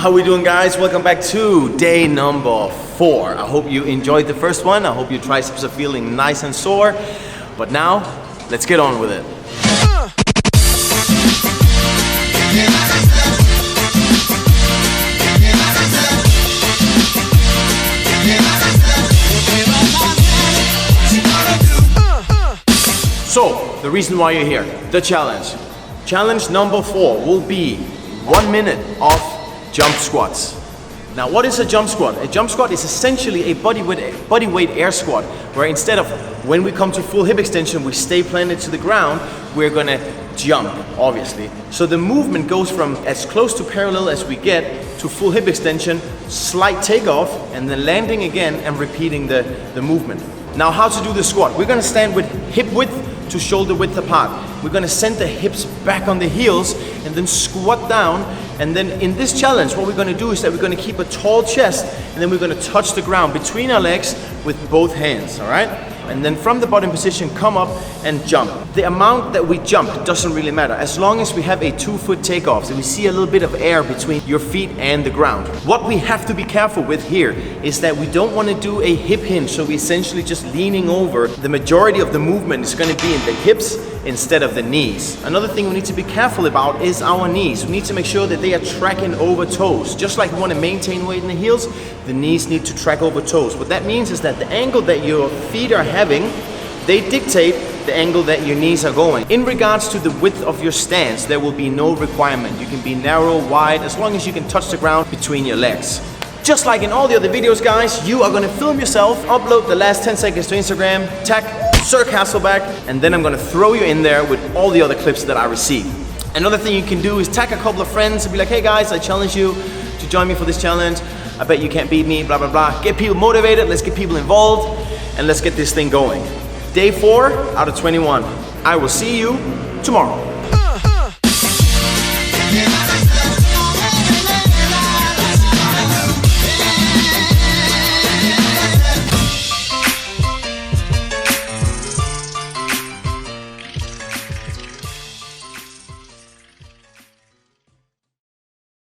How we doing, guys? Welcome back to day number 4. I hope you enjoyed the first one. I hope your triceps are feeling nice and sore. But now, let's get on with it. So, the reason why you're here, the challenge. Challenge number 4 will be 1 minute of jump squats. Now, what is a jump squat? A jump squat is essentially a body weight air squat, where instead of when we come to full hip extension, we stay planted to the ground, we're gonna jump, obviously. So the movement goes from as close to parallel as we get to full hip extension, slight takeoff, and then landing again and repeating the movement. Now, how to do the squat? We're gonna stand with hip width to shoulder width apart. We're gonna send the hips back on the heels and then squat down. And then in this challenge, what we're gonna do is that we're gonna keep a tall chest and then we're gonna touch the ground between our legs with both hands, all right? And then from the bottom position, come up and jump. The amount that we jump doesn't really matter, as long as we have a 2-foot takeoff, so we see a little bit of air between your feet and the ground. What we have to be careful with here is that we don't want to do a hip hinge, so we're essentially just leaning over. The majority of the movement is going to be in the hips instead of the knees. Another thing we need to be careful about is our knees. We need to make sure that they are tracking over toes. Just like we want to maintain weight in the heels, the knees need to track over toes. What that means is that the angle that your feet are having, they dictate the angle that your knees are going. In regards to the width of your stance, there will be no requirement. You can be narrow, wide, as long as you can touch the ground between your legs. Just like in all the other videos, guys, you are gonna film yourself, upload the last 10 seconds to Instagram, tag Sir Castleback, and then I'm gonna throw you in there with all the other clips that I receive. Another thing you can do is tag a couple of friends and be like, hey guys, I challenge you to join me for this challenge. I bet you can't beat me, blah, blah, blah. Get people motivated, let's get people involved, and let's get this thing going. Day 4 out of 21. I will see you tomorrow.